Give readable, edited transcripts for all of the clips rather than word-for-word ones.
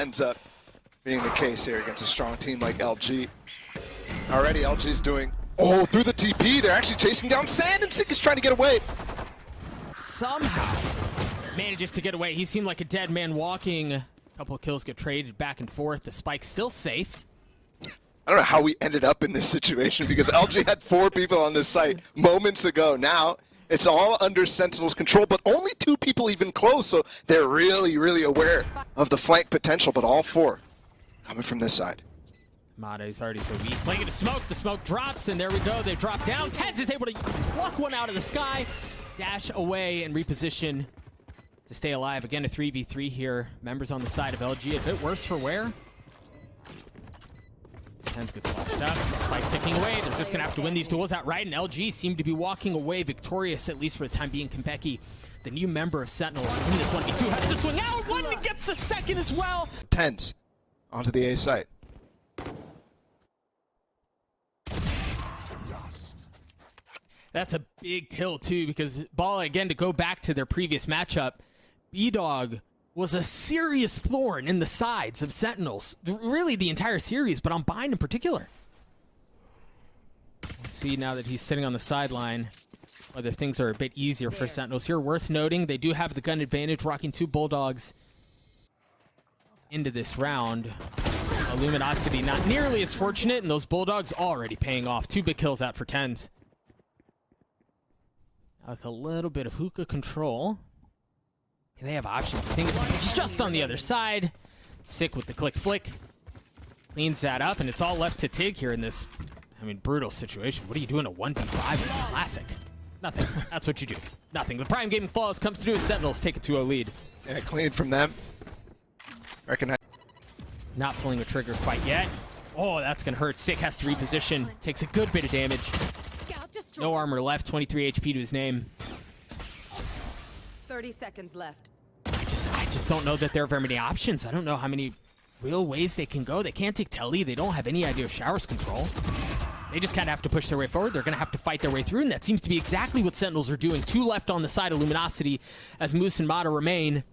ends up being the case here against a strong team like LG. Already LG's doing, oh, through the TP, they're actually chasing down Sand, and Sick is trying to get away. Somehow manages to get away. He seemed like a dead man walking. A couple of kills get traded back and forth. The Spike's still safe. I don't know how we ended up in this situation because LG had 4 people on this site moments ago. Now it's all under Sentinel's control, but only 2 people even close, so they're really, really aware of the flank potential, but all 4 coming from this side. Mata is already so weak. Playing into smoke. The smoke drops, and there we go. They drop down. Tens is able to pluck one out of the sky, dash away, and reposition to stay alive. Again, a 3v3 here. Members on the side of LG. A bit worse for wear. Tens get flashed up. Spike ticking away. They're just going to have to win these duels outright, and LG seem to be walking away victorious, at least for the time being. Konpeki, the new member of Sentinels, in this 1v2, has to swing out. One and gets the second as well. Tens onto the A site. That's a big kill, too, because Ball, again, to go back to their previous matchup, B-Dog was a serious thorn in the sides of Sentinels. Really, the entire series, but on Bind in particular. We'll see now that he's sitting on the sideline whether things are a bit easier for Sentinels here. Worth noting, they do have the gun advantage, rocking 2 Bulldogs into this round. Luminosity not nearly as fortunate, and those Bulldogs already paying off. 2 big kills out for Tens. With a little bit of hookah control. They have options. I think it's just on the other side. Sick with the click flick. Cleans that up, and it's all left to Tig here in this, I mean, brutal situation. What are you doing a 1v5 in a classic? Nothing. That's what you do. Nothing. The Prime Gaming Flawless comes through as Sentinels take a 2-0 lead. Yeah, clean from them. Recognize. Not pulling a trigger quite yet. Oh, that's going to hurt. Sick has to reposition. Takes a good bit of damage. No armor left, 23 HP to his name. 30 seconds left. I just don't know that there are very many options. I don't know how many real ways they can go. They can't take telly. They don't have any idea of showers control. They just kind of have to push their way forward. They're going to have to fight their way through, and that seems to be exactly what Sentinels are doing. 2 left on the side of Luminosity as Moose and Mata remain.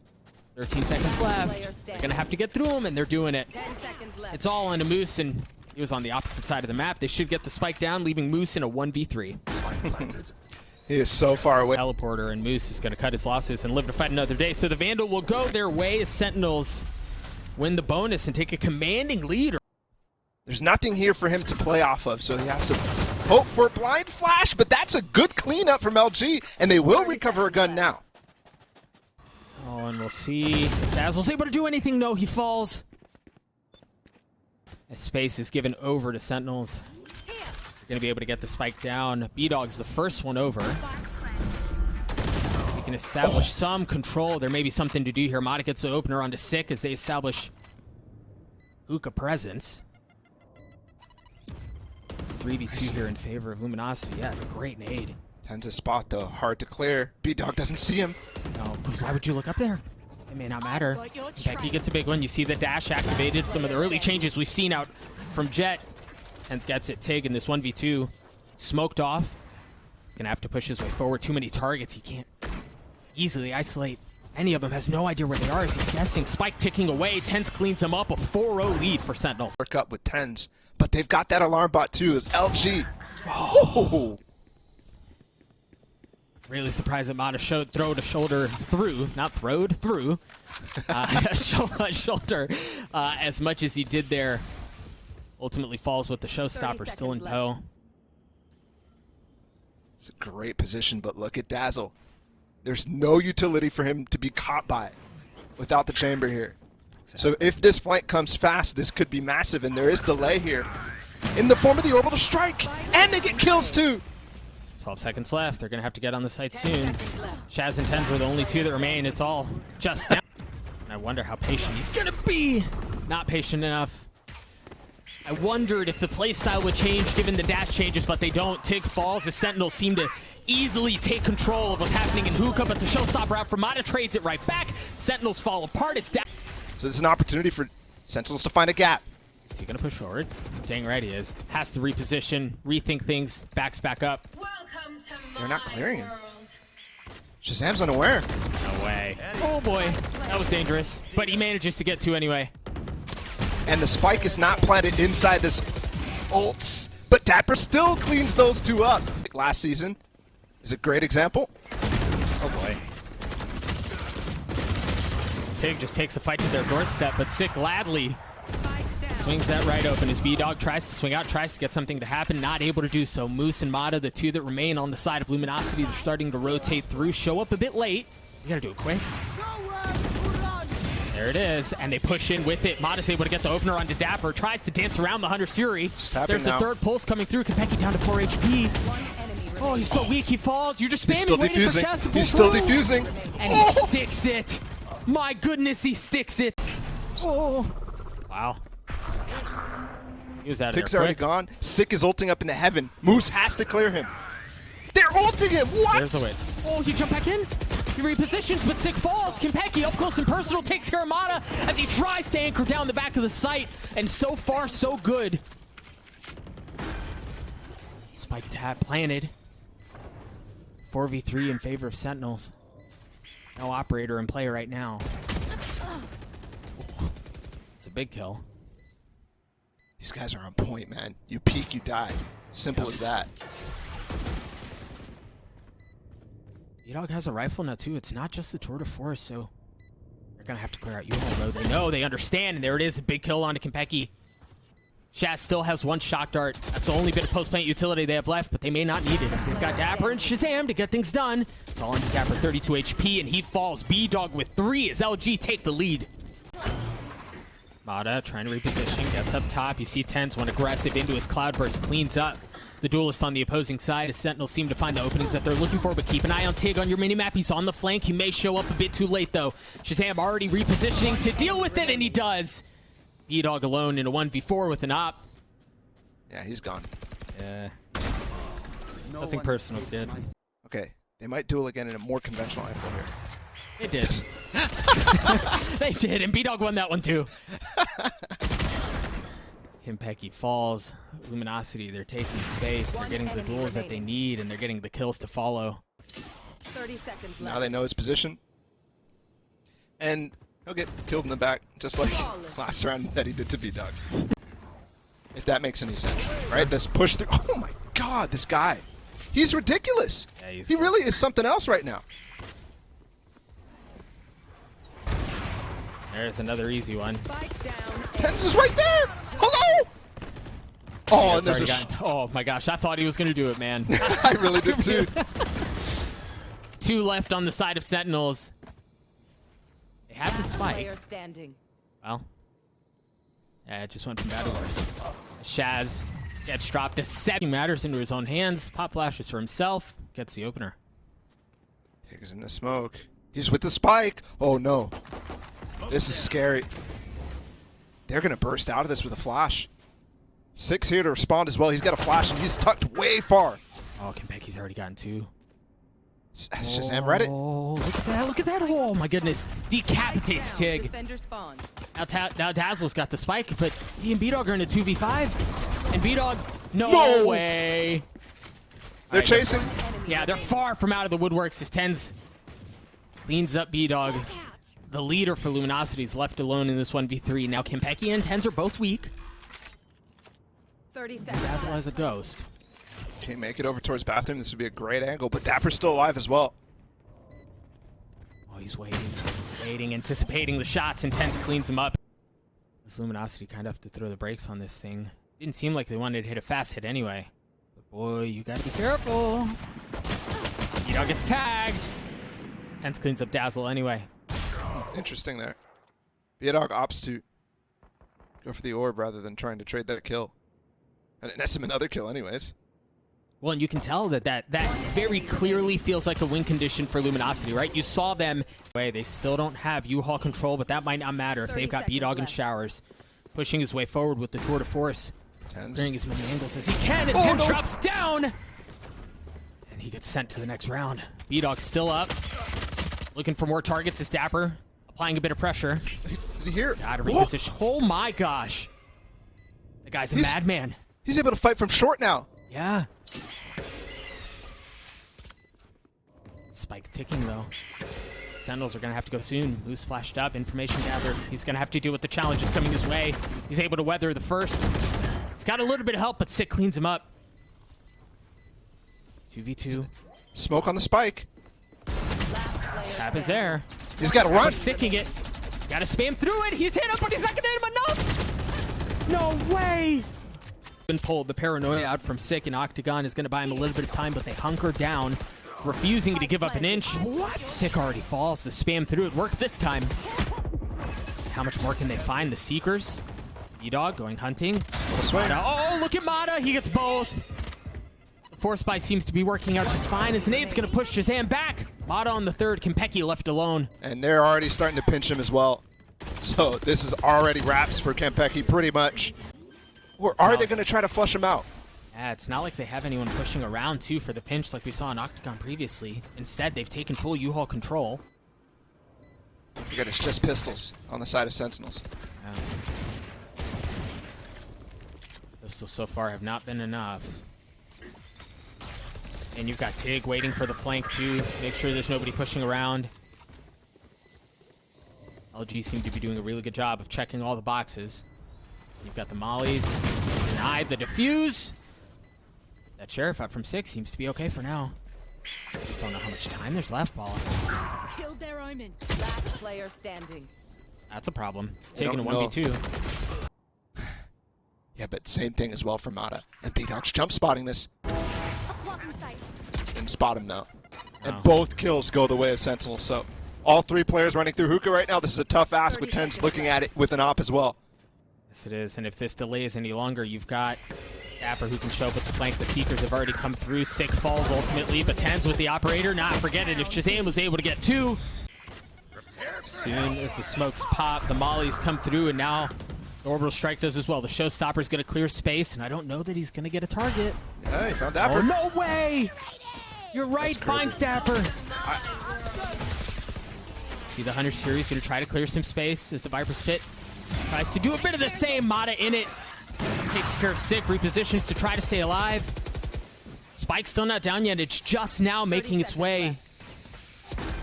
13 seconds left. They're going to have to get through them, and they're doing it. 10 seconds left. It's all on a Moose, and he was on the opposite side of the map. They should get the spike down, leaving Moose in a 1v3. He is so far away. Teleporter, and Moose is going to cut his losses and live to fight another day. So the Vandal will go their way as Sentinels win the bonus and take a commanding lead. There's nothing here for him to play off of, so he has to hope for a blind flash, but that's a good cleanup from LG, and they will recover a gun now. Oh, and we'll see. Dazzle's able to do anything. No, he falls. As space is given over to Sentinels. They're going to be able to get the spike down. B-Dog's the first one over. He can establish some control. There may be something to do here. Mata gets the opener onto Sick as they establish hookah presence. It's 3v2 here in favor of Luminosity. Yeah, it's a great nade. Tens a spot, though. Hard to clear. B-Dog doesn't see him. No, why would you look up there? It may not matter. Becky gets the big one. You see the dash activated. Some of the early changes we've seen out from Jet. Tens gets it. Tig in this 1v2. Smoked off. He's going to have to push his way forward. Too many targets. He can't easily isolate any of them. Has no idea where they are as he's guessing. Spike ticking away. Tens cleans him up. A 4-0 lead for Sentinels. Work up with Tens, but they've got that alarm bot too as LG. Oh. Really surprised that Mata throwed a shoulder through, not throwed, through, a shoulder as much as he did there. Ultimately falls with the showstopper still in tow. It's a great position, but look at Dazzle. There's no utility for him to be caught by without the chamber here. Exactly. So if this flank comes fast, this could be massive, and there is delay here in the form of the orbital strike, and they get kills too. 12 seconds left. They're going to have to get on the site soon. Shaz and Tens were the only 2 that remain. It's all just down. I wonder how patient he's going to be. Not patient enough. I wondered if the playstyle would change given the dash changes, but they don't. Tig falls. The Sentinels seem to easily take control of what's happening in hookah, but the showstopper out from Mata trades it right back. Sentinels fall apart. It's down. So this is an opportunity for Sentinels to find a gap. Is he going to push forward? Dang right he is. Has to reposition, rethink things, backs back up. They're not clearing him. Shazam's unaware. No way. Oh boy, that was dangerous. But he manages to get 2 anyway. and the spike is not planted inside this ults, but Dapper still cleans those two up. Last season is a great example. Oh boy. Tig just takes the fight to their doorstep, but Sick gladly swings that right open as B-Dog tries to swing out, tries to get something to happen, not able to do so. Moose and Mata, the two that remain on the side of Luminosity, they're starting to rotate through, show up a bit late. You gotta do it quick. There it is, and they push in with it. Mata's able to get the opener onto Dapper, tries to dance around the Hunter's Fury. There's the third pulse coming through. Konpeki down to 4 HP. Oh, he's so weak, he falls. You're just spamming, waiting for Shaz to pull He's still through. defusing. And he sticks it. My goodness, he sticks it. Oh. Wow. He was out of there Tick's already gone. Sick is ulting up into heaven. Moose has to clear him. They're ulting him. What? There's a win. Oh, he jumped back in. He repositions, but Sick falls. Konpeki up close and personal takes care of Mata as he tries to anchor down the back of the site. And so far, so good. Spike tap planted. 4v3 in favor of Sentinels. No operator in play right now. It's a big kill. These guys are on point, man. You peek, you die. Simple as that. B-Dog has a rifle now, too. It's not just the tour de force, so they're going to have to clear out U-Haul, though. They know, they understand, and there it is. A big kill onto Konpeki. Shaz still has one shock dart. That's the only bit of post-plant utility they have left, but they may not need it if they've got Dapper and Shazam to get things done. It's all onto Dapper, 32 HP, and he falls. B-Dog with 3 as LG take the lead. Mata trying to reposition, gets up top. You see Tens went aggressive into his Cloudburst, cleans up the duelist on the opposing side. As Sentinels seem to find the openings that they're looking for, but keep an eye on Tig on your minimap. He's on the flank. He may show up a bit too late, though. Shazam already repositioning to deal with it, and he does. B-Dog alone in a 1v4 with an op. Yeah, he's gone. Yeah. Nothing personal, kid. Okay, they might duel again in a more conventional angle here. They did. They did, and B-Dog won that one too. Konpeki falls. Luminosity, they're taking space. They're getting the duels that they need, and they're getting the kills to follow. 30 seconds left. Now they know his position. And he'll get killed in the back, just like last round that he did to B-Dog. If that makes any sense, right? This push through. Oh my God, this guy. He's ridiculous. Yeah, he really is something else right now. There's another easy one. Tens is right there. Hello. Oh, Yeah, and there's oh my gosh, I thought he was gonna do it, man. I really did too. 2 left on the side of Sentinels. They have the spike. Well, yeah, it just went from bad to worse. Shaz gets dropped to 7 matters into his own hands. Pop flashes for himself. Gets the opener. Tig is in the smoke. He's with the spike. Oh no. This is scary. They're going to burst out of this with a flash. 6 here to respond as well. He's got a flash and he's tucked way far. Oh, Konpeki's already gotten 2. Shazam read it. Oh, look at that. Look at that. Oh, my goodness. Decapitates Tig. Now Dazzle's got the spike, but he and B-Dog are in a 2v5. And B-Dog, no way. They're chasing. Yeah, they're far from out of the woodworks as Tens cleans up B-Dog. The leader for Luminosity is left alone in this 1v3. Now Konpeki and Tens are both weak. 30 seconds. Dazzle has a ghost. Can't make it over towards bathroom. This would be a great angle, but Dapper's still alive as well. Oh, he's waiting, anticipating the shots, and Tens cleans him up. This Luminosity kind of have to throw the brakes on this thing. Didn't seem like they wanted to hit a fast hit anyway. But boy, you gotta be careful. B-Dog gets tagged. Tens cleans up Dazzle anyway. Interesting there. B-Dog opts to go for the orb rather than trying to trade that kill. And it nets him another kill anyways. Well, and you can tell that very clearly feels like a win condition for Luminosity, right? You saw them. They still don't have U-Haul control, but that might not matter if they've got B-Dog in showers. Pushing his way forward with the tour de force. Tens. Clearing as many angles as he can as Tens drops down. And he gets sent to the next round. B-Dog still up. Looking for more targets as Dapper. Applying a bit of pressure. Did he hear? Out of reposition. Oh my gosh. The guy's a madman. He's able to fight from short now. Yeah. Spike's ticking though. Sentinels are going to have to go soon. Moose flashed up, information gathered. He's going to have to deal with the challenges coming his way. He's able to weather the first. He's got a little bit of help, but Sick cleans him up. 2v2. Smoke on the spike. Tap is there. He's got to run. Sticking it. Got to spam through it. He's hit him, but he's not going to hit him enough. No way. Been pulled. The paranoia out from Sick, and Octagon is going to buy him a little bit of time, but they hunker down, refusing to give up an inch. What? Sick already falls. The spam through it worked this time. How much more can they find? The Seekers. E-Dog going hunting. Mata. Oh, look at Mata. He gets both. The force buy seems to be working out just fine as Nade's going to push Shazam back. Mata on the third. Kenpeki left alone. And they're already starting to pinch him as well. So this is already wraps for Kenpeki pretty much. Or are they going to try to flush him out? Yeah, it's not like they have anyone pushing around, too, for the pinch like we saw in Octagon previously. Instead, they've taken full U-Haul control. Don't forget, it's just pistols on the side of Sentinels. Yeah. Pistols so far have not been enough. And you've got Tig waiting for the flank, too. Make sure there's nobody pushing around. LG seem to be doing a really good job of checking all the boxes. You've got the mollies. Denied the defuse. That sheriff out from 6 seems to be okay for now. Just don't know how much time there's left, Balla. Killed their omen. Last player standing. That's a problem. Taking a 1v2. Yeah, but same thing as well for Mata. And B-Dog's jump spotting this. Didn't spot him, though. And both kills go the way of Sentinels. So all 3 players running through hookah right now. This is a tough ask with Tens looking at it with an op as well. Yes, it is. And if this delays any longer, you've got Dapper who can show up with the flank. The Seekers have already come through. Sick falls ultimately, but Tens with the operator. Nah, forget it. If Shazam was able to get 2. Soon as the smokes pop, the mollies come through, and now the orbital strike does as well. The showstopper's going to clear space, and I don't know that he's going to get a target. Yeah, he found Dapper. Oh, no way! You're right, finds Dapper. See the Hunter's Fury is going to try to clear some space as the Viper's Pit tries to do a bit of the same. Mata in it. Takes care of Sick, repositions to try to stay alive. Spike's still not down yet. It's just now making its way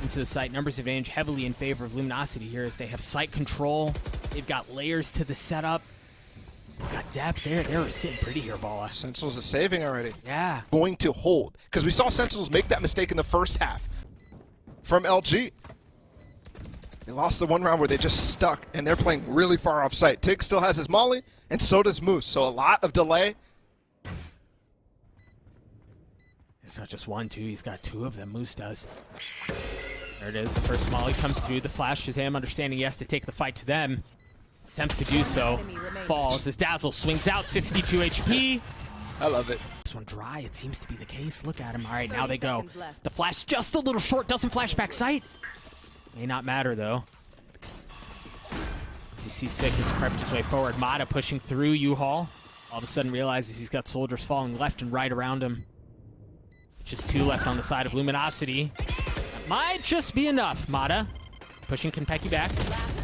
into the site. Numbers advantage heavily in favor of Luminosity here as they have site control. They've got layers to the setup. They've got depth there. They're sitting pretty here, Balla. Sentinels is saving already. Yeah. Going to hold. Because we saw Sentinels make that mistake in the first half from LG. They lost the one round where they just stuck, and they're playing really far off site. Tig still has his molly, and so does Moose. So a lot of delay. It's not just 1, 2. He's got 2 of them. Moose does. There it is. The first molly comes through. The flash Shazam understanding he has to take the fight to them. Attempts to do so. Falls as Dazzle swings out. 62 HP. I love it. This one dry. It seems to be the case. Look at him. All right, now they go. The flash just a little short. Doesn't flash back sight. May not matter, though. As you see Sick has crept his way forward. Mata pushing through U-Haul. All of a sudden realizes he's got soldiers falling left and right around him. Just 2 left on the side of Luminosity. That might just be enough. Mata pushing Kenpeki back.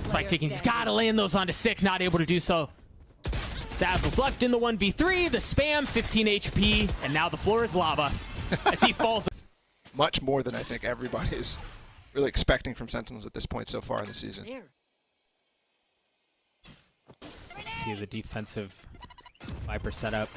Spike taking. He's got to land those onto Sick. Not able to do so. Dazzle's left in the 1v3. The spam, 15 HP. And now the floor is lava as he falls. Much more than I think everybody is really expecting from Sentinels at this point so far in the season. See the defensive Viper setup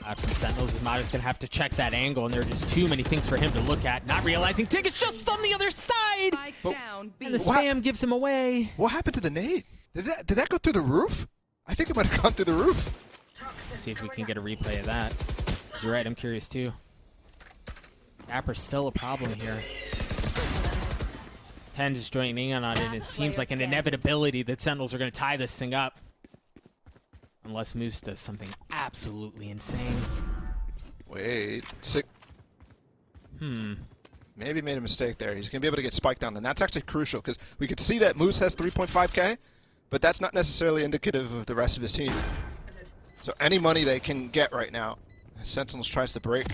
out from Sentinels. Mata's going to have to check that angle, and there are just too many things for him to look at. Not realizing Tig is just on the other side! And the spam gives him away. What happened to the nade? Did that go through the roof? I think it might have gone through the roof. Let's see if we can get a replay of that. You're right, I'm curious too. Dapper's still a problem here. 10 is joining in on it. It seems like an inevitability that Sentinels are going to tie this thing up. Unless Moose does something absolutely insane. Wait. Sick. Maybe made a mistake there. He's going to be able to get spiked down, and that's actually crucial because we could see that Moose has 3.5k, but that's not necessarily indicative of the rest of his team. So any money they can get right now, Sentinels tries to break.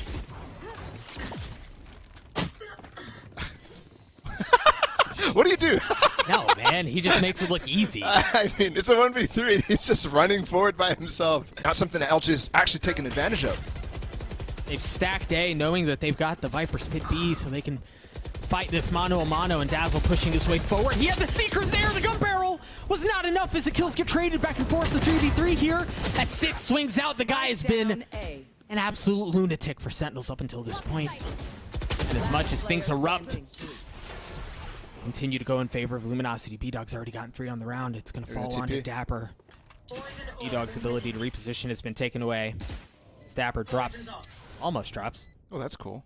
What do you do? No, man, he just makes it look easy. I mean, it's a 1v3. He's just running forward by himself. Not something that LG is actually taking advantage of. They've stacked A, knowing that they've got the Viper's Pit B, so they can fight this mano-a-mano, and Dazzle pushing his way forward. He had the Seekers there. The gun barrel was not enough as the kills get traded back and forth. The 3v3 here as 6 swings out. The guy has been an absolute lunatic for Sentinels up until this point. And as much as things erupt, continue to go in favor of Luminosity. B-Dog's already gotten 3 on the round. It's going to fall onto Dapper. B-Dog's ability to reposition has been taken away. Dapper drops, almost drops. Oh, that's cool.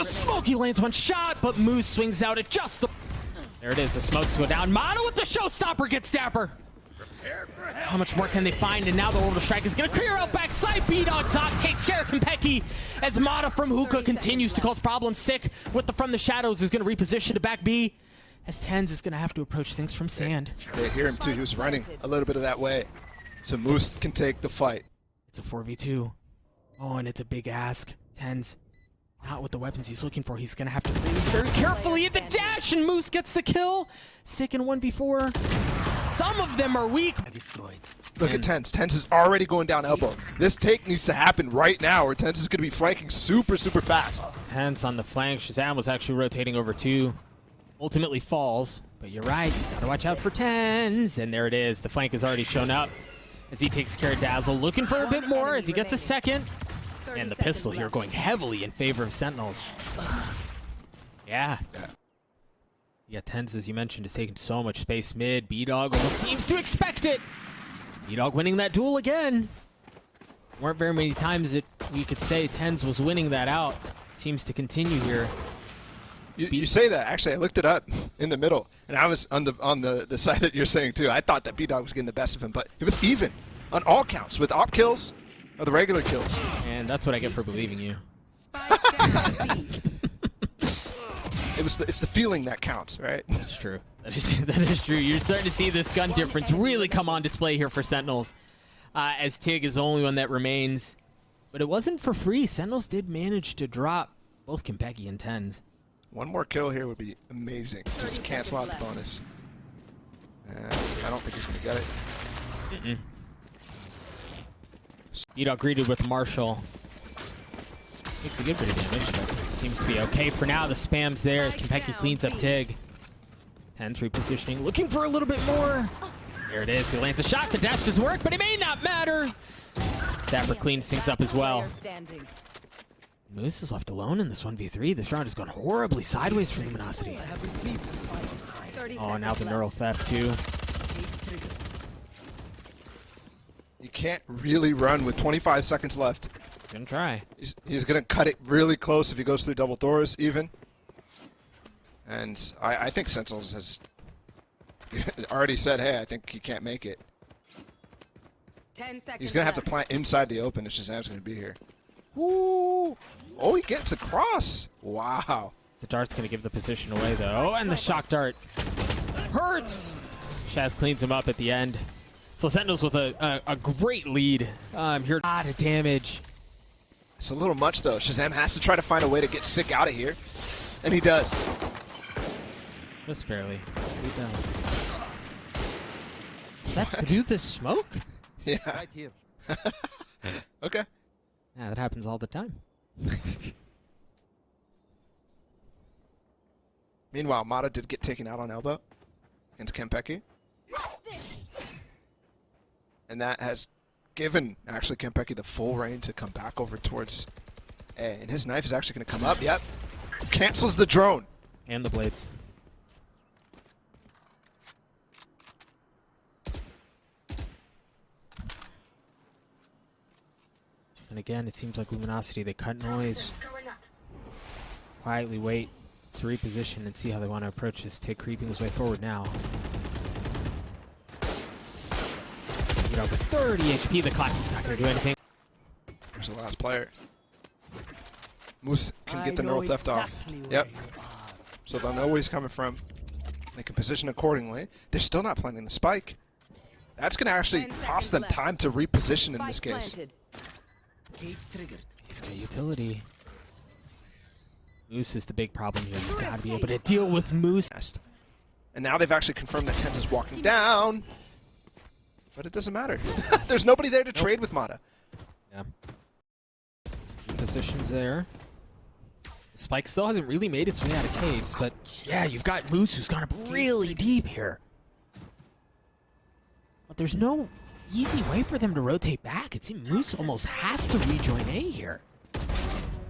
Smokey lands one shot, but Moose swings out at just the... There it is, the smokes go down. Mono with the showstopper gets Dapper. How much more can they find? And now the orbital strike is going to clear out backside. B-Dog Zot takes care of Konpeki as Mata from Hookah continues to cause problems. Sick with the From the Shadows is going to reposition to back B. As Tens is going to have to approach things from sand. They hear him too. He was running a little bit of that way. So Moose can take the fight. It's a 4v2. Oh, and it's a big ask. Tens, not with the weapons he's looking for. He's going to have to play this very carefully. At the dash, and Moose gets the kill. Sick in 1v4. Some of them are weak. Look at Tens. Tens is already going down elbow. This take needs to happen right now, or Tens is going to be flanking super, super fast. Tens on the flank. Shazam was actually rotating over 2. Ultimately falls, but you're right. Gotta watch out for Tens. And there it is. The flank has already shown up as he takes care of Dazzle. Looking for a bit more as he gets a second. And the pistol here going heavily in favor of Sentinels. Yeah. Yeah, Tens, as you mentioned, is taking so much space mid. B-Dog almost seems to expect it. B-Dog winning that duel again. Weren't very many times that we could say Tens was winning that out. Seems to continue here. You say that. Actually, I looked it up in the middle, and I was on the side that you're saying too. I thought that B-Dog was getting the best of him, but it was even on all counts with op kills or the regular kills. And that's what I get for believing you. It's the feeling that counts, right? That's true. That is true. You're starting to see this gun difference really come on display here for Sentinels, as Tig is the only one that remains. But it wasn't for free. Sentinels did manage to drop both Konpeki and Tens. One more kill here would be amazing. Just cancel out the bonus. And I don't think he's going to get it. B-Dog greeted with Marshall. Takes a good bit of damage, but seems to be okay for now. The spam's there as Konpeki cleans up Tig. Tens repositioning, looking for a little bit more. There it is. He lands a shot. The dash does work, but it may not matter. Staffer cleans things up as well. Moose is left alone in this 1v3. This round has gone horribly sideways for Luminosity. Oh, now the neural theft too. You can't really run with 25 seconds left. He's gonna try. He's gonna cut it really close if he goes through double doors even. And I think Sentinels has already said, hey, I think he can't make it. 10 seconds He's gonna have to plant inside the open if Shazam's gonna be here. Ooh. Oh, he gets across. Wow. The dart's gonna give the position away though. Oh, and the shock dart hurts. Shaz cleans him up at the end. So Sentinels with a great lead. Here, a lot of damage. It's a little much though. Shazam has to try to find a way to get Sick out of here, and he does. Just barely. He does. Is that to do the smoke? Yeah. Right here. Okay. Yeah, that happens all the time. Meanwhile, Mata did get taken out on elbow against Konpeki. And that has given, actually, Konpeki the full reign to come back over towards A. And his knife is actually going to come up. Yep. Cancels the drone. And the blades. And again, it seems like Luminosity, they cut noise. Quietly wait to reposition and see how they want to approach this. Tig creeping his way forward now. You know, with 30 HP, the Classic's not going to do anything. There's the last player. Moose can get the neural theft off. Yep. So they'll know where he's coming from. They can position accordingly. They're still not planting the spike. That's going to actually cost them time to reposition in this case. He's got utility. Moose is the big problem here. You've got to be able to deal with Moose. And now they've actually confirmed that Tens is walking down. But it doesn't matter. There's nobody there to trade with Mata. Yeah. Positions there. Spike still hasn't really made its way out of caves, but yeah, you've got Moose who's gone up really deep here. But there's no easy way for them to rotate back. It seems Moose almost has to rejoin A here.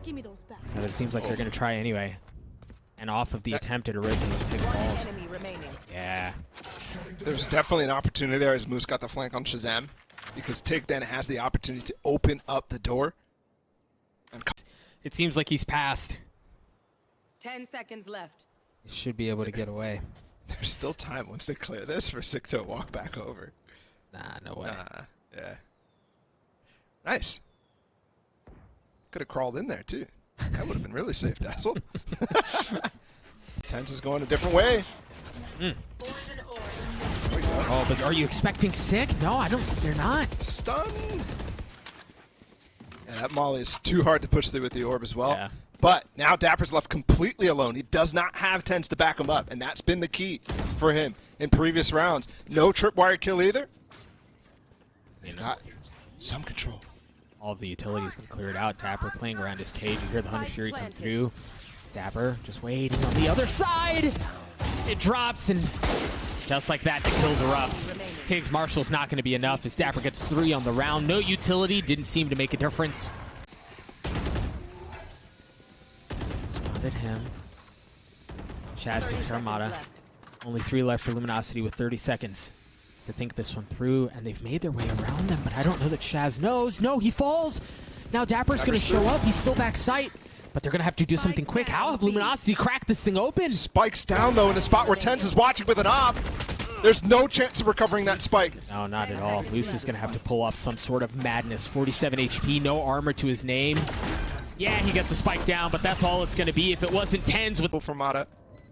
Give me those back. But it seems like they're going to try anyway. And off of the attempt at a rotate, Tig falls. Enemy remaining. Yeah. There's definitely an opportunity there as Moose got the flank on Shazam, because Tig then has the opportunity to open up the door. And It seems like he's passed. 10 seconds left. He should be able to get away. there's still time once they clear this for Sick to walk back over. Nah, no way. Yeah. Nice. Could have crawled in there too. That would have been really safe, Dazzle. Tense is going a different way. Mm. There we go. Oh, but are you expecting Sick? No, I don't. You're not. Stun. Yeah, that Molly is too hard to push through with the orb as well. Yeah. But now Dapper's left completely alone. He does not have Tense to back him up, and that's been the key for him in previous rounds. No tripwire kill either. They've got some control. All of the utilities been cleared out. Dapper playing around his cage. You hear the Hunter Fury come through. It's Dapper just waiting on the other side. It drops, and just like that, the kills erupt. Tig's Marshall's not going to be enough as Dapper gets 3 on the round. No utility, didn't seem to make a difference. Spotted him. Chaz takes Armada. Only 3 left for Luminosity with 30 seconds to think this one through, and they've made their way around them, but I don't know that Chaz knows. No, he falls. Now Dapper's going to show up. He's still back sight, but they're going to have to do something quick. How have Luminosity cracked this thing open? Spike's down, though, in a spot where Tense is watching with an op. There's no chance of recovering that spike. No, not at all. Moose is going to have to pull off some sort of madness. 47 HP, no armor to his name. Yeah, he gets the spike down, but that's all it's going to be. If it wasn't Tens with... For Mata,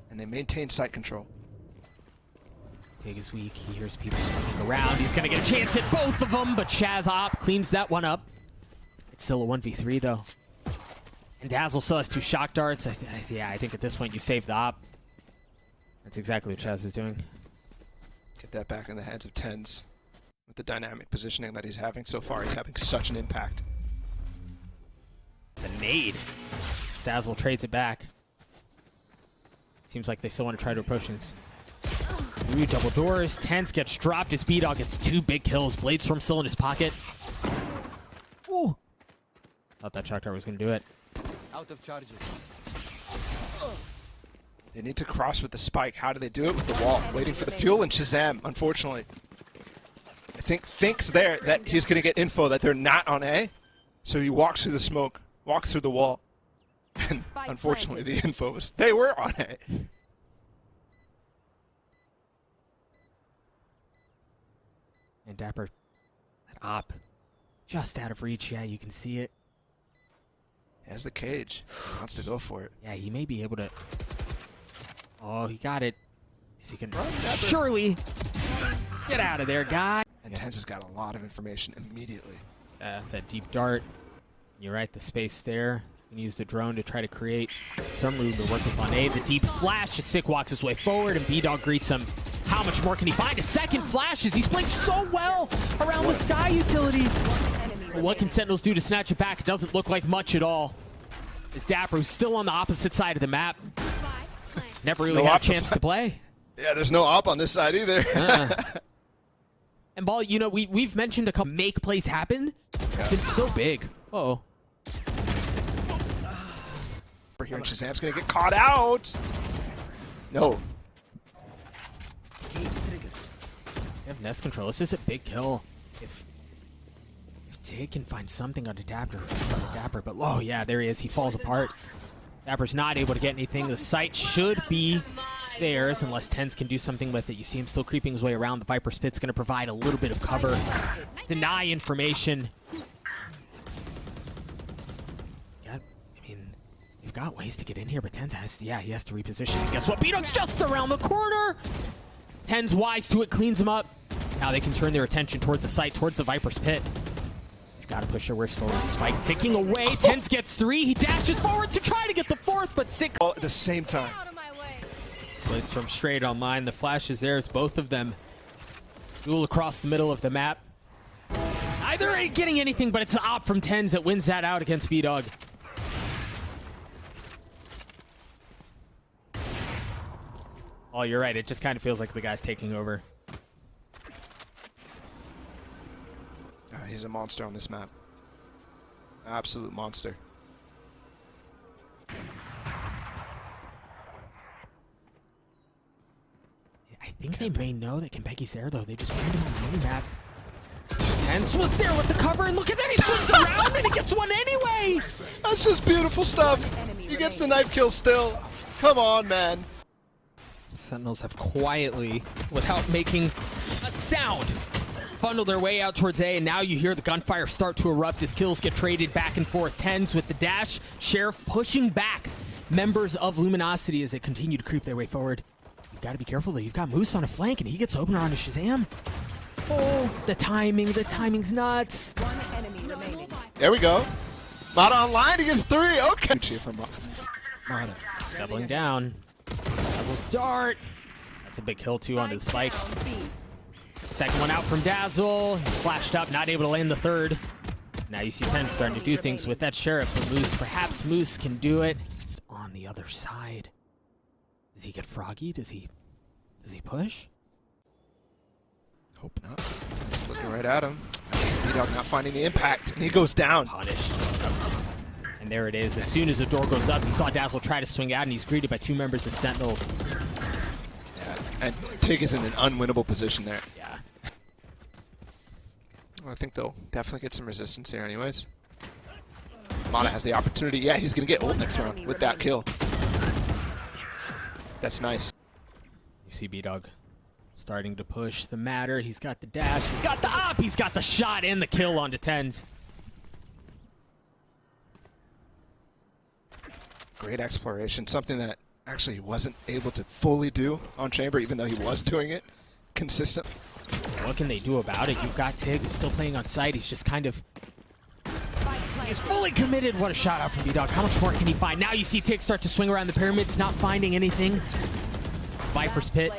and they maintain site control. Tig is weak. He hears people swinging around. He's going to get a chance at both of them, but Chaz Op cleans that one up. It's still a 1v3, though. And Dazzle still has 2 shock darts. I think at this point you save the Op. That's exactly what Chaz is doing. Get that back in the hands of Tens. With the dynamic positioning that he's having so far, he's having such an impact. The nade. Dazzle trades it back. Seems like they still want to try to approach him. Ooh, double doors. Tense gets dropped. His B-Dog gets 2 big kills. Bladestorm still in his pocket. Ooh. Thought that shock dart was going to do it. Out of charges. They need to cross with the spike. How do they do it? With the wall. Waiting for the fuel and Shazam, unfortunately. I think thinks there that he's going to get info that they're not on A. So he walks through the smoke, walks through the wall. And unfortunately the info was they were on A. And Dapper, that op, just out of reach. Yeah, you can see it. He has the cage. He wants to go for it. Yeah, he may be able to. Oh, he got it. Is he gonna? Surely. Get out of there, guy. And Tense has got a lot of information immediately. That deep dart. You're right, the space there. You can use the drone to try to create some room to work with on A. The deep flash as Sick walks his way forward, and B-Dog greets him. How much more can he find? A second flash as he's playing so well around the Sky utility. What can Sentinels do to snatch it back? It doesn't look like much at all. As Dapper, who's still on the opposite side of the map, never really had a chance to play. Yeah, there's no op on this side either. And Ball, you know, we've mentioned a couple make plays happen. Yeah. Been so big. Uh-oh. Over here, and Shazam's gonna get caught out. No. They have nest control. This is a big kill. If Tig can find something on Dapper, but oh yeah, there he is. He falls apart. Dapper's not able to get anything. The site should be theirs unless Tens can do something with it. You see him still creeping his way around. The Viper Spit's going to provide a little bit of cover. Deny information. Yeah, I mean, you've got ways to get in here, but Tens has, yeah, he has to reposition. And guess what? B-Dog's just around the corner. Tens wise to it, cleans him up. Now they can turn their attention towards the site, towards the Viper's Pit. Got to push their worst forward. Spike ticking away. Tens gets 3. He dashes forward to try to get the 4th, but Sick. All at the same time. Blades from straight online. The flash is there as both of them duel across the middle of the map. Neither ain't getting anything, but it's an op from Tens that wins that out against B-Dog. Oh, you're right. It just kind of feels like the guy's taking over. He's a monster on this map. Absolute monster. I think they may know that Kenpeki's there, though. They just put him on the mini-map. Tense was there with the cover, and look at that. He swings around, and he gets one anyway. That's just beautiful stuff. He gets the knife kill still. Come on, man. Sentinels have quietly, without making a sound, funneled their way out towards A, and now you hear the gunfire start to erupt as kills get traded back and forth. Tens with the dash, Sheriff pushing back members of Luminosity as they continue to creep their way forward. You've got to be careful, though. You've got Moose on a flank, and he gets opener onto Shazam. Oh, the timing's nuts. One enemy remaining. There we go. Mata online, he gets 3. Okay. Cheer for Mata. Doubling down. Dazzle's dart. That's a big kill, too, onto the spike. Second one out from Dazzle. He's flashed up, not able to land the third. Now you see 10 starting to do things with that Sheriff. But Moose, perhaps Moose can do it. It's on the other side. Does he get froggy? Does he push? Hope not. He's looking right at him. B-Dog not finding the impact, and he goes down. Punished. And there it is. As soon as the door goes up, you saw Dazzle try to swing out, and he's greeted by 2 members of Sentinels. Yeah, and Tig is in an unwinnable position there. Yeah. Well, I think they'll definitely get some resistance here anyways. Mata has the opportunity. Yeah, he's going to get ult next round with that kill. That's nice. You see B-Dog starting to push the matter. He's got the dash. He's got the op. He's got the shot and the kill onto 10s. Great exploration. Something that actually he wasn't able to fully do on Chamber, even though he was doing it consistent. What can they do about it? You've got Tig, who's still playing on site. He's just kind of... He's fully committed. What a shot out from B-Dog. How much more can he find? Now you see Tig start to swing around the pyramids, not finding anything. Viper's Pit.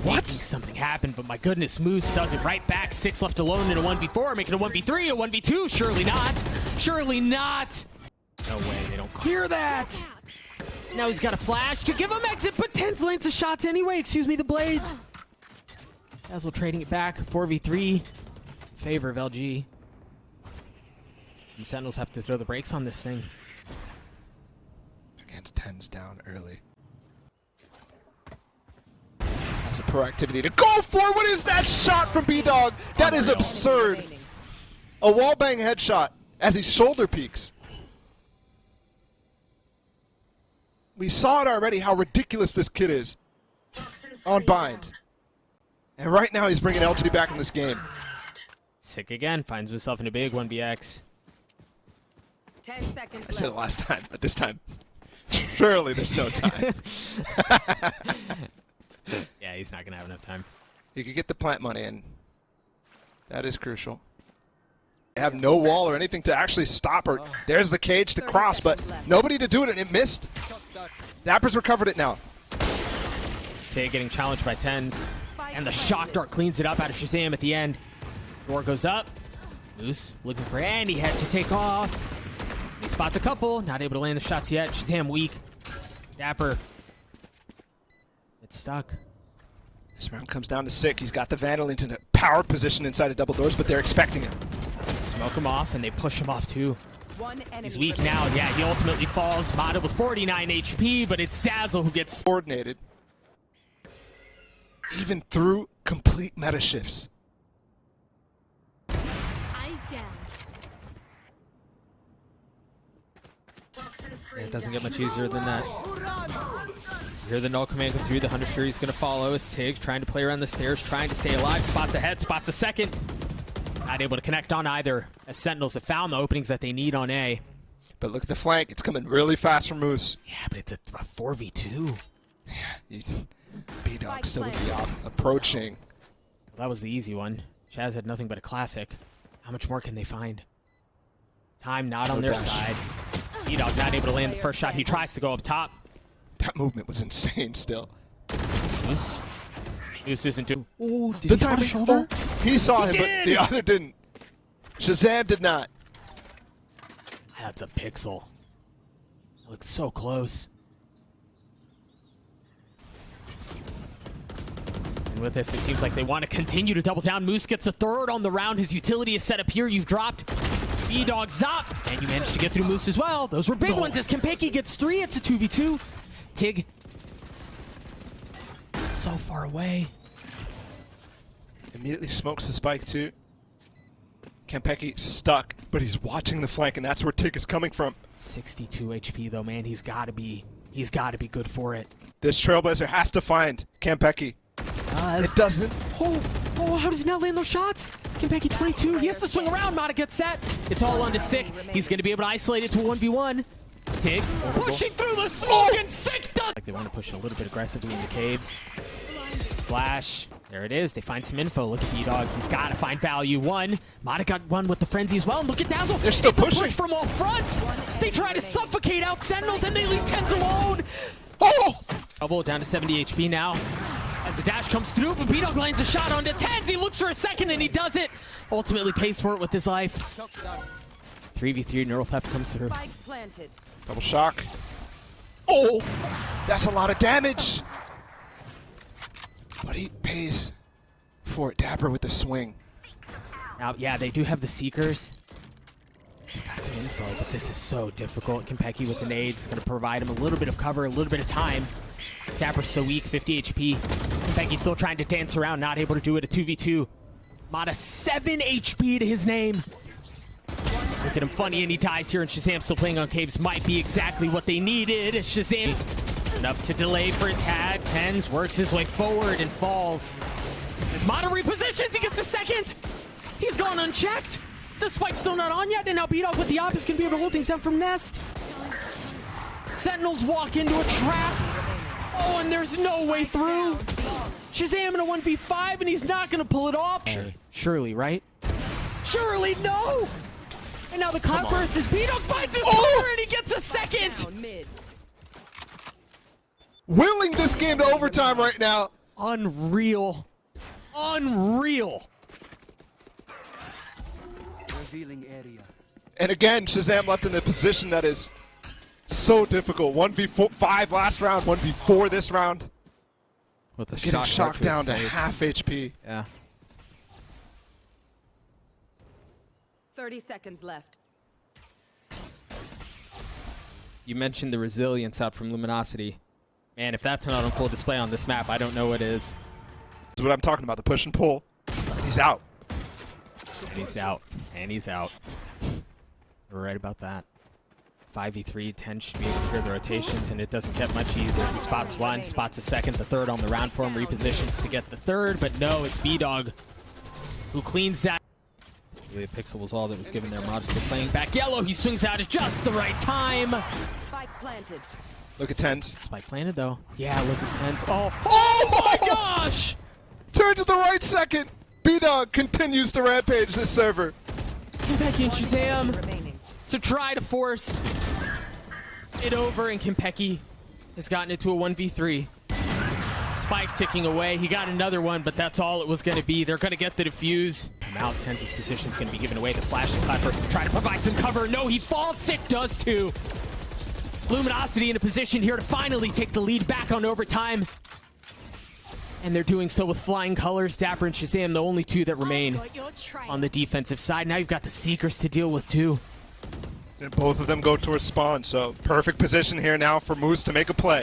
What? Something happened, but my goodness, Moose does it right back. 6 left alone in a 1v4, making a 1v3, a 1v2. Surely not. Surely not. No way, they don't clear that. Now he's got a flash to give him exit, but 10's lands the shots anyway. Excuse me, the blades. Dazzle trading it back. 4v3 in favor of LG. And Sentinels have to throw the brakes on this thing. Against 10's down early. Has the proactivity to go for it. What is that shot from B-Dog? That is absurd. A wallbang headshot as he shoulder peeks. We saw it already how ridiculous this kid is on bind. And right now he's bringing LG back in this game. Sick again, finds himself in a big 1vx. 10 seconds I said it left. last time, but this time, surely there's no time. Yeah, he's not going to have enough time. You could get the plant money in. That is crucial. They have no wall or anything to actually stop her. There's the cage to cross, but nobody to do it, and it missed. Dapper's recovered it now. Tay getting challenged by 10s. And the shock dart cleans it up out of Shazam at the end. Door goes up. Moose looking for any head to take off. He spots a couple. Not able to land the shots yet. Shazam weak. Dapper. It's stuck. This round comes down to Sick. He's got the Vandal into the power position inside of double doors, but they're expecting it. Smoke him off, and they push him off too. One enemy He's weak remaining. now. Yeah, he ultimately falls. Mata with 49 HP, but it's Dazzle who gets... Coordinated. Even through complete meta shifts. Eyes down. Yeah, it doesn't get much easier than that. You hear the null command come through. The Hunter Fury's going to follow as Tig trying to play around the stairs, trying to stay alive. Spots ahead, spots a second. Not able to connect on either, as Sentinels have found the openings that they need on A. But look at the flank. It's coming really fast from Moose. Yeah, but it's a 4v2. B-Dog still with the approaching. Well, that was the easy one. Chaz had nothing but a classic. How much more can they find? Time not on their side. B-Dog not able to land the first shot. He tries to go up top. That movement was insane still. Moose isn't doing... Oh, did The he spot a timing. shoulder? He saw him, did! but the other didn't. Shazam did not. That's a pixel. That looks so close. And with this, it seems like they want to continue to double down. Moose gets a third on the round. His utility is set up here. You've dropped B-Dog's up, and you managed to get through Moose as well. Those were big ones as Kempeki gets 3. It's a 2v2. Tig so far away. Immediately smokes the spike too. Kempeki stuck, but he's watching the flank, and that's where Tig is coming from. 62 HP though, man. He's got to be good for it. This Trailblazer has to find Kempeki. It doesn't. Oh, how does he not land those shots? Kempeki 22. He has to swing around. Mata gets set. It's all on to Sick. He's going to be able to isolate it to 1v1. Tig pushing through the smoke, and Sick does. Like they want to push it a little bit aggressively in the caves. Flash. There it is. They find some info. Look at B-Dog. He's got to find value. Mata got one with the frenzy as well. And look at Dazzle. They're still pushing. Push from all fronts. They try to suffocate out Sentinels, and they leave Tens alone. Oh! Double down to 70 HP now. As the dash comes through, but B-Dog lands a shot onto Tens. He looks for a second, and he does it. Ultimately pays for it with his life. 3v3. Neural Theft comes through. Double shock. Oh! That's a lot of damage. But he pays for it. Dapper with the swing. Now, yeah, they do have the Seekers. Got some info, but this is so difficult. Kempeki with the nades is going to provide him a little bit of cover, a little bit of time. Dapper's so weak, 50 HP. Kempeki's still trying to dance around, not able to do it. A 2v2. Mata 7 HP to his name. Look at him funny, and he dies here, and Shazam still playing on caves. Might be exactly what they needed. Shazam enough to delay for a tag. Tens works his way forward and falls. As Mata repositions, he gets a second. He's gone unchecked. The spike's still not on yet, and now B-Dog with the op is going to be able to hold things down from Nest. Sentinels walk into a trap. Oh, and there's no way through. Shazam in a 1v5, and he's not going to pull it off. Surely, right? Surely, no! And now the cloudburst is B-Dog finds his corner, and he gets a second! Willing this game to overtime right now. Unreal. Unreal. And again, Shazam left in a position that is so difficult. 1v5 last round, 1v4 this round. With a getting shocked down to half HP. Yeah. 30 seconds left. You mentioned the resilience out from Luminosity. Man, if that's not on full display on this map, I don't know what is. That's what I'm talking about, the push and pull. He's out. And he's out. And he's out. We're right about that. 5v3, 10 should be able to clear the rotations, and it doesn't get much easier. He spots one, spots a second, the third on the round for him, repositions to get the third, but no, it's B-Dog who cleans that. The pixel was all that was given there. Mod still playing back yellow. He swings out at just the right time. Spike planted. Look at Tens. Spike planted, though. Yeah, look at Tens. Oh my gosh! Turn to the right second. B-Dog continues to rampage this server. Kempeki and Shazam to try to force it over, and Kempeki has gotten it to a 1v3. Spike ticking away. He got another one, but that's all it was going to be. They're going to get the defuse. Now Tens' position is going to be given away. The flash and cloudburst to try to provide some cover. No, he falls. Sick does too. Luminosity in a position here to finally take the lead back on overtime. And they're doing so with flying colors. Dapper and Shazam, the only two that remain on the defensive side. Now you've got the Seekers to deal with too. And both of them go towards spawn, so perfect position here now for Moose to make a play.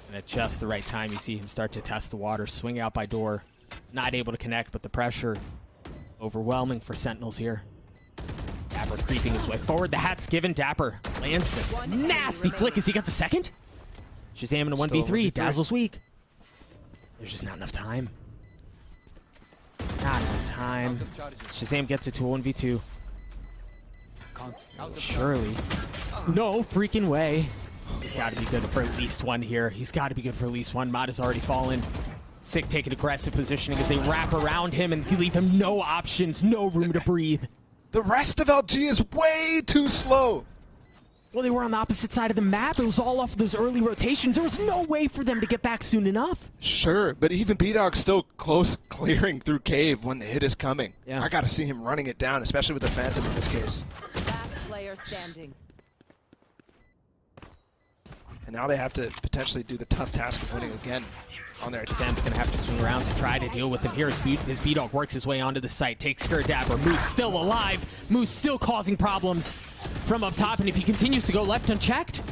And at just the right time, you see him start to test the water, swing out by door. Not able to connect, but the pressure overwhelming for Sentinels here. Dapper creeping his way forward. The hat's given. Dapper lands the nasty flick as he gets a second. Shazam in a 1v3. Dazzle's weak. There's just not enough time. Not enough time. Shazam gets it to a 1v2. Surely. No freaking way. He's got to be good for at least one here. He's got to be good for at least one. Mod has already fallen. Sick taking aggressive positioning as they wrap around him and leave him no options, no room to breathe. The rest of LG is way too slow. Well, they were on the opposite side of the map. It was all off of those early rotations. There was no way for them to get back soon enough. Sure, but even B-Dog's still close clearing through cave when the hit is coming. Yeah. I got to see him running it down, especially with the Phantom in this case. Last player standing. And now they have to potentially do the tough task of winning again. on there. Zen's gonna have to swing around to try to deal with him here. His B-Dog works his way onto the site, takes care of Dapper. Moose still alive. Moose still causing problems from up top, and if he continues to go left unchecked,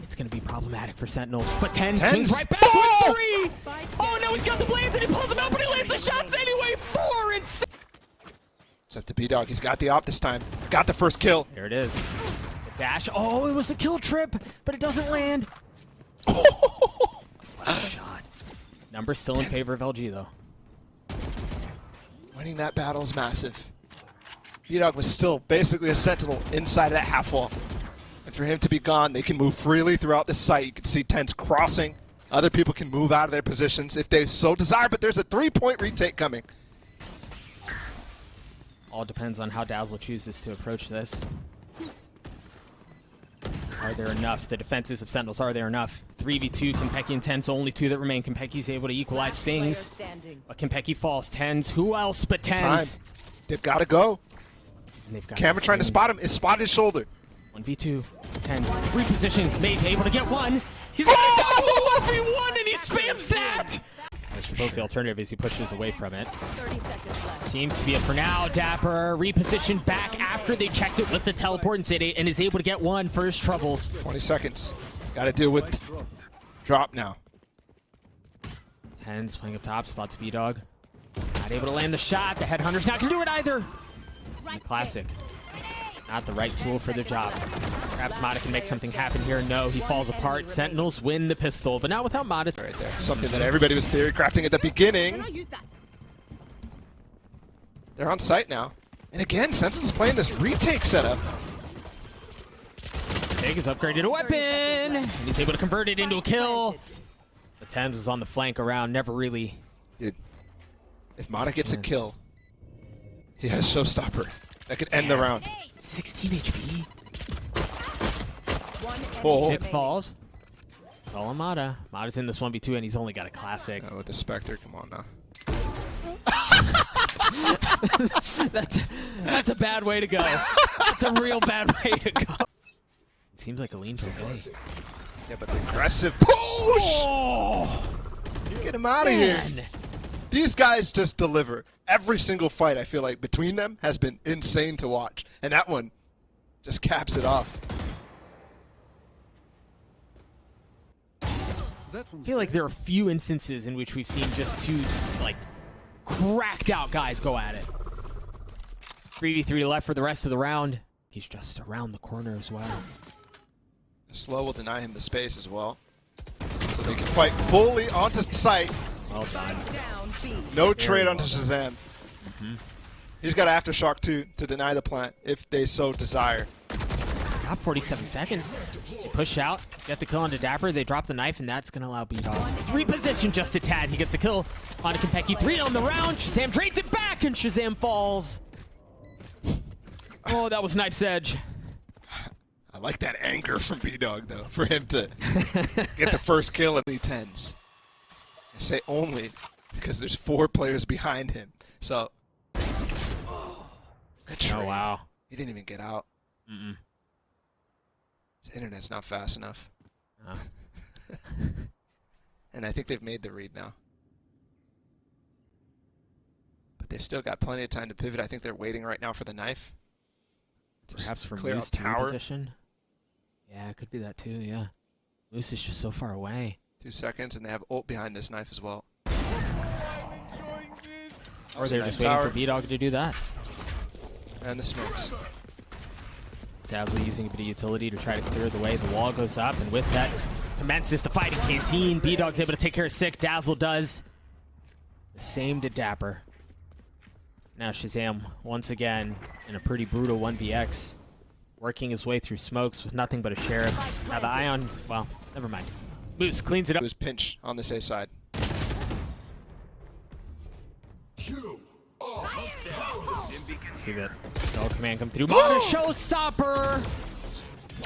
it's gonna be problematic for Sentinels. But 10 swings right back with 3! Oh no, he's got the blades and he pulls them out, but he lands the shots anyway! 4 and 6! It's up to B-Dog. He's got the op this time. Got the first kill. There it is. The dash. Oh, it was a kill trip, but it doesn't land. Shot. Number still in favor of LG, though. Winning that battle is massive. B-Dog was still basically a sentinel inside of that half wall. And for him to be gone, they can move freely throughout the site. You can see tents crossing. Other people can move out of their positions if they so desire, but there's a 3-point retake coming. All depends on how Dazzle chooses to approach this. Are there enough? The defenses of Sentinels, are there enough? 3v2, Konpeki and Tens, only 2 that remain. Konpeki's able to equalize things. But Konpeki falls. Tens, who else but Tens? They've got to go. And they've got Camera trying to spot him. It spotted his shoulder. 1v2, Tens, reposition, maybe able to get one. He's gonna go 1v1 and he spams that! I suppose the alternative is he pushes away from it. Seems to be it for now. Dapper repositioned back after they checked it with the teleport and is able to get one for his troubles. 20 seconds. Got to deal with drop now. 10 playing up top, spots B-Dog. Not able to land the shot. The Headhunter's not going to do it either. And the Classic. Not the right tool for the job. Perhaps Mata can make something happen here. No, he falls apart. Sentinels win the pistol, but not without Mata. Right there. Something that everybody was theory crafting at the beginning. They're on site now. And again, Sentinels playing this retake setup. Big has upgraded a weapon, and he's able to convert it into a kill. The 10 was on the flank around, never really. Dude, if Mata gets a kill, he has Showstopper. That could end the round. 16 HP. Oh. Sick falls. All on Mata. Mata's in this 1v2, and he's only got a Classic. Oh, with the Spectre, come on now. That's a bad way to go. That's a real bad way to go. It seems like a lean for today. Yeah, but the aggressive push! Oh! Get him out of here. These guys just deliver. Every single fight, I feel like, between them has been insane to watch. And that one just caps it off. I feel like there are a few instances in which we've seen just two, like, cracked out guys go at it. 3v3 left for the rest of the round. He's just around the corner as well. The slow will deny him the space as well. So they can fight fully onto site. Well done. No trade onto Shazam. He's got Aftershock too to deny the plant if they so desire. Got 47 seconds. They push out, get the kill onto Dapper. They drop the knife, and that's going to allow B-Dog. Reposition just a tad. He gets a kill onto Konpeki. 3 on the round. Shazam trades it back, and Shazam falls. Oh, that was Knife's Edge. I like that anger from B-Dog, though, for him to get the first kill in the 10s. I say only because there's 4 players behind him. So, good trade. Oh, wow. He didn't even get out. His internet's not fast enough. Oh. And I think they've made the read now. But they've still got plenty of time to pivot. I think they're waiting right now for the knife. Perhaps for clear Moose out to tower. reposition. Yeah, it could be that too, yeah. Moose is just so far away. 2 seconds, and they have ult behind this knife as well. Or they're just waiting for B-Dog to do that. And the smokes. Dazzle using a bit of utility to try to clear the way. The wall goes up, and with that commences the fight in Canteen. B-Dog's able to take care of Sick. Dazzle does the same to Dapper. Now Shazam, once again, in a pretty brutal 1vx, working his way through smokes with nothing but a Sheriff. Now the Ion, well, never mind. Moose cleans it up. It was pinch on this A side. See that dog command come through. Mata Showstopper!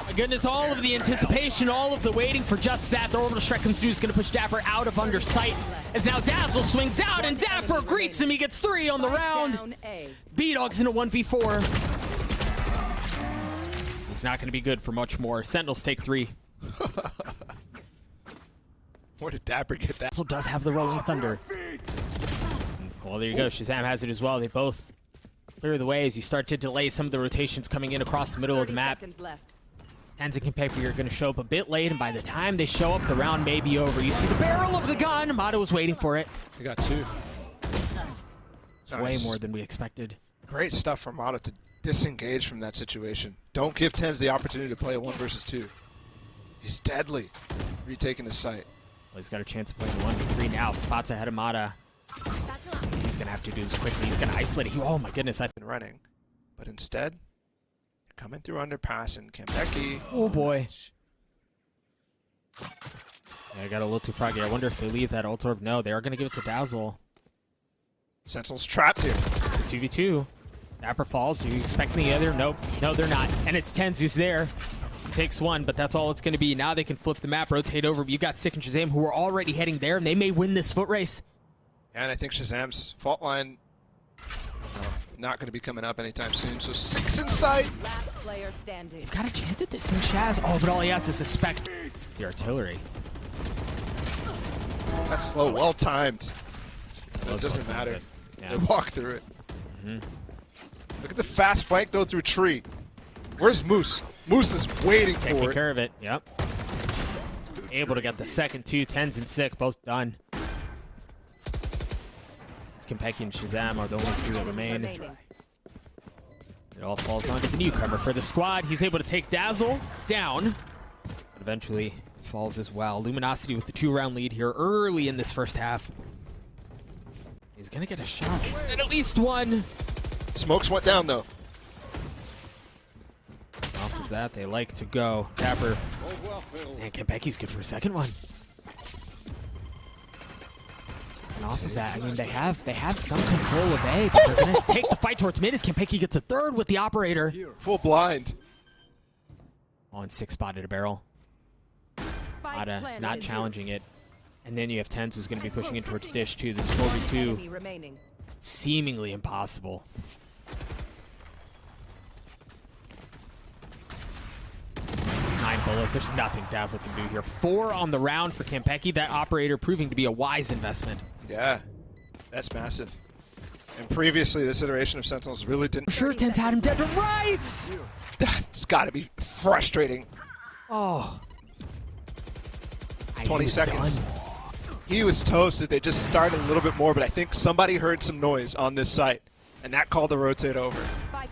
My goodness, all of the anticipation, all of the waiting for just that. The orbital strike comes through. Is going to push Dapper out of under sight. As now Dazzle swings out, and Dapper greets him. He gets 3 on the round. B-Dog's in a 1v4. He's not going to be good for much more. Sentinels take 3. Where did Dapper get that? Also does have the Rolling Thunder. Well, there you go. Shazam has it as well. They both clear the way as you start to delay some of the rotations coming in across the middle of the map. Tens and Kenpecky are going to show up a bit late, and by the time they show up, the round may be over. You see the barrel of the gun. Mata was waiting for it. We got 2. It's way more than we expected. Great stuff from Mata to disengage from that situation. Don't give Tens the opportunity to play a 1 versus 2. He's deadly. Retaking his site. Well, he's got a chance to play the 1v3 now. Spots ahead of Mata. He's going to have to do this quickly. He's going to isolate it. Oh my goodness. Been running. But instead, you're coming through underpass and Kenpecky. Oh boy. Yeah, I got a little too froggy. I wonder if they leave that ult orb. No, they are going to give it to Dazzle. Sentinel's trapped here. It's a 2v2. Dapper falls. Are you expecting the other? Nope. No, they're not. And it's Tens who's there. He takes one, but that's all it's going to be. Now they can flip the map, rotate over. You got Sick and Shazam who are already heading there, and they may win this foot race. And I think Shazam's fault line not going to be coming up anytime soon. So 6 in sight. Last player standing. They've got a chance at this thing, Shaz. Oh, but all he has is a Spectre. It's the artillery. That's slow. Well timed. But it doesn't matter. Yeah. They walk through it. Look at the fast flank though through tree. Where's Moose? Moose is waiting Taking for it. care of it. Yep. Able to get the second 2. Tens and Sick, both done. It's Kenpecky and Shazam are the only 2 that remain. It all falls onto the newcomer for the squad. He's able to take Dazzle down. But eventually falls as well. Luminosity with the 2-round lead here early in this first half. He's going to get a shot. And at least one. Smokes went down though. Off of that, they like to go. Dapper. And Kenpecky's good for a second one. And off of that, I mean, they have some control of A, but they're going to take the fight towards mid as Kenpecky gets a 3rd with the operator. Full blind. On 6 spotted a barrel. Mata not challenging it. And then you have Tens who's going to be pushing in towards Dish too. This 4v2 seemingly impossible. 9 bullets. There's nothing Dazzle can do here. 4 on the round for Kenpecky. That operator proving to be a wise investment. Yeah, that's massive. And previously, this iteration of Sentinels really didn't. Sure, Tens had him dead to rights. It's got to be frustrating. Oh. 20 seconds. Done. He was toasted. They just started a little bit more, but I think somebody heard some noise on this site, and that called the rotate over.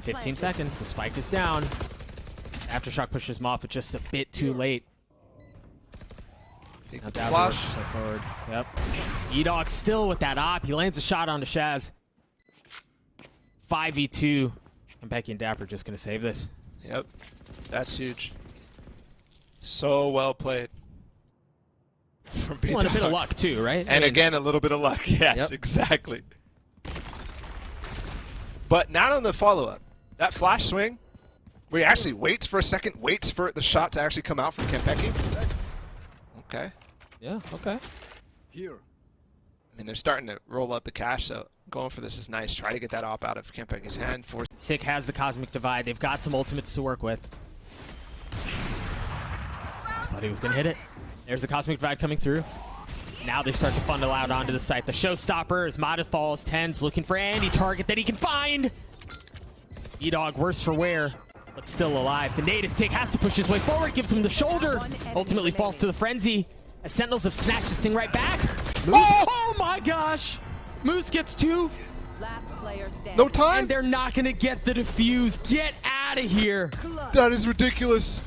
15 seconds. The spike is down. Aftershock pushes him off, but just a bit too late. Now Dazzle works his way forward. Yep. E-Dog still with that op. He lands a shot onto Shaz. 5v2. Kenpecky and Dapper just going to save this. Yep. That's huge. So well played. Well, and a bit of luck too, right? And again, a little bit of luck. Yes, exactly. But not on the follow-up. That flash swing, where he actually waits for a second, waits for the shot to actually come out from Kenpecky. Okay. Yeah, okay. Here. I mean, they're starting to roll up the cash, so going for this is nice. Try to get that op out of Kenpecky's hand. Sick has the Cosmic Divide. They've got some ultimates to work with. I thought he was going to hit it. There's the Cosmic Divide coming through. Now they start to funnel out onto the site. The showstopper is Mata falls. Tens looking for any target that he can find. E-Dog worse for wear, but still alive. The Natus Tick has to push his way forward, gives him the shoulder. Ultimately falls to the Frenzy. As Sentinels have snatched this thing right back. Moose. Oh my gosh! Moose gets 2. Last player standing. No time? And they're not going to get the defuse. Get out of here. That is ridiculous.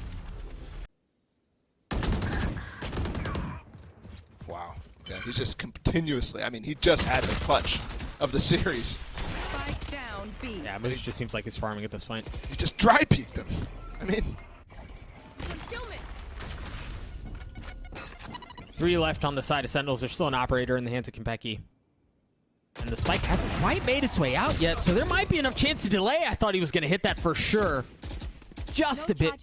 Wow. Yeah, he's just continuously, I mean, he just had the clutch of the series. Spike down B. Yeah, Moose just seems like he's farming at this point. He just dry peeked him. I mean, 3 left on the side of Sentinels. There's still an operator in the hands of Kenpecky. And the spike hasn't quite made its way out yet, so there might be enough chance to delay. I thought he was going to hit that for sure. Just a bit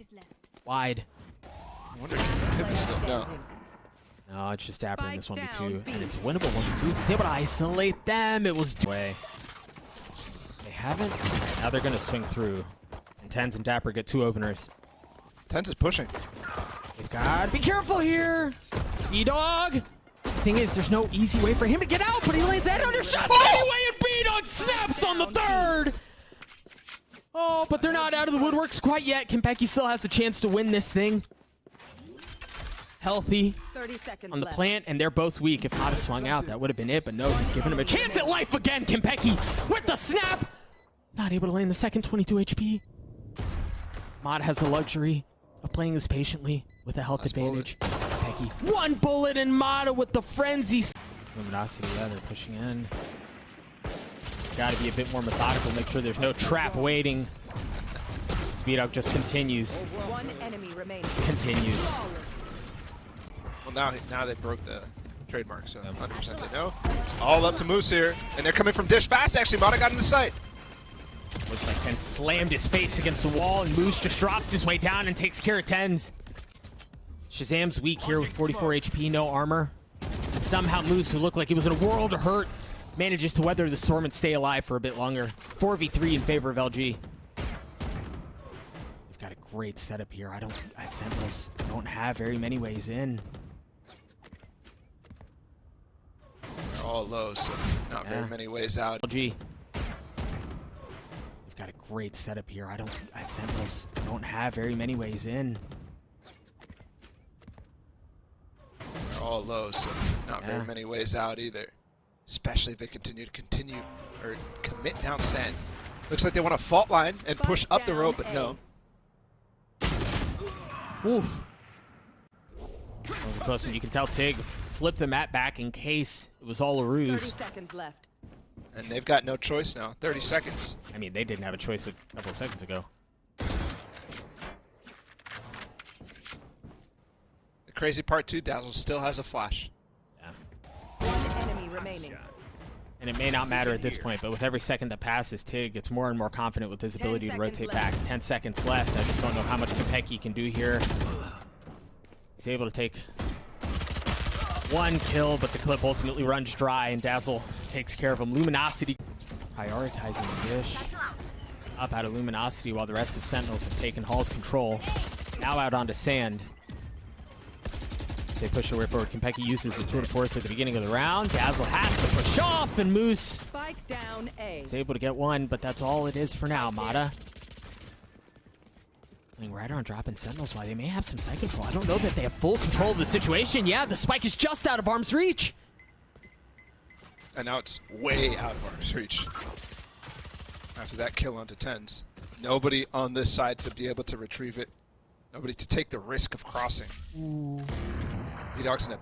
wide. I wonder if he still. No. No, it's just Dapper in this 1v2, and it's a winnable 1v2. He's able to isolate them. It was way. They haven't. Now they're going to swing through. And Tens and Dapper get 2 openers. Tens is pushing. They've got to be careful here. E-Dog. Thing is, there's no easy way for him to get out, but he lands that under shots anyway, and B-Dog snaps on the third. Oh, but they're not out of the woodworks quite yet. Konpeki still has a chance to win this thing. Healthy 30 seconds on the left. plant, and they're both weak. If Mata swung out, that would have been it, but no, he's giving him a chance at life again. Konpeki with the snap. Not able to land the second, 22 HP. Mata has the luxury of playing this patiently with a health advantage. Konpeki, one bullet, and Mata with the frenzy. Luminosity, yeah, they're pushing in. Got to be a bit more methodical, make sure there's no trap waiting. Speed-Up just continues. One enemy remaining. Just continues. Well, now they broke the trademark, so 100% they know. It's all up to Moose here, and they're coming from Dish fast. Actually, Mata got in the sight. Looks like Ten slammed his face against the wall, and Moose just drops his way down and takes care of Tens. Shazam's weak here with 44 HP, no armor. And somehow Moose, who looked like he was in a world of hurt, manages to weather the storm and stay alive for a bit longer. 4v3 in favor of LG. They've got a great setup here. Sentinels don't have very many ways in. They're all low, so not very many ways out. LG. They've got a great setup here. Sentinels don't have very many ways in. They're all low, so not very many ways out either. Especially if they continue or commit down SEN. Looks like they want to fault line and push up the rope, but no. Oof. That was a close one. You can tell Tig flipped the mat back in case it was all a 30 ruse. seconds left. And they've got no choice now. 30 seconds. I mean, they didn't have a choice a couple of seconds ago. The crazy part too, Dazzle still has a flash. One enemy remaining. And it may not matter at this point, but with every second that passes, Tig gets more and more confident with his ability to rotate back. 10 seconds left. I just don't know how much Konpeki can do here. He's able to take one kill, but the clip ultimately runs dry, and Dazzle takes care of him. Luminosity prioritizing the Dish. Up out of Luminosity while the rest of Sentinels have taken Hall's control. Now out onto Sand. As they push their way forward, Konpeki uses the tour de force at the beginning of the round. Dazzle has to push off, and Moose Spike down A. is able to get one, but that's all it is for now. Mata playing right on dropping Sentinels while they may have some side control. I don't know that they have full control of the situation. Yeah, the spike is just out of arm's reach. And now it's way out of arm's reach. After that kill onto Tens. Nobody on this side to be able to retrieve it. Nobody to take the risk of crossing. Ooh. B-Dog's in a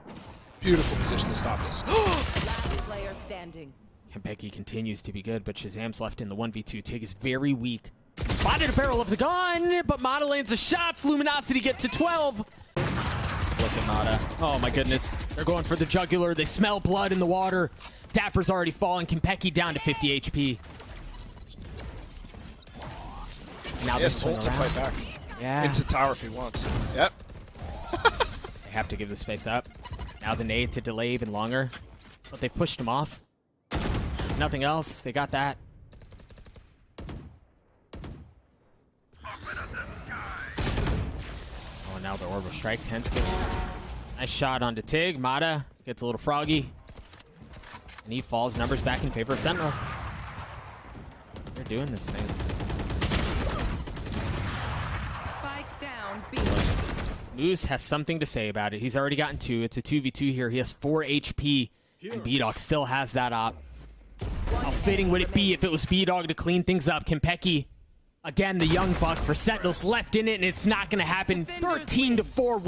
beautiful position to stop this. Last player standing. Konpeki continues to be good, but Shazam's left in the 1v2. Tig is very weak. Spotted a barrel of the gun, but Mata lands the shots. Luminosity get to 12. Look at Mata. Oh my goodness. They're going for the jugular. They smell blood in the water. Dapper's already falling. Konpeki down to 50 HP. Now they swing to around. fight back. Yeah. Into tower if he wants. Yep. They have to give the space up. Now the nade to delay even longer. But they've pushed him off. Nothing else. They got that. Oh, now the orbital strike. Tense gets a nice shot onto Tig. Mata gets a little froggy. And he falls. Numbers back in favor of Sentinels. They're doing this thing. Spike down B. Moose has something to say about it. He's already gotten 2. It's a 2v2 here. He has 4 HP. And B-Dog still has that op. How fitting would it be if it was B-Dog to clean things up? Konpeki, again, the young buck for Sentinels left in it, and it's not going to happen. 13-4.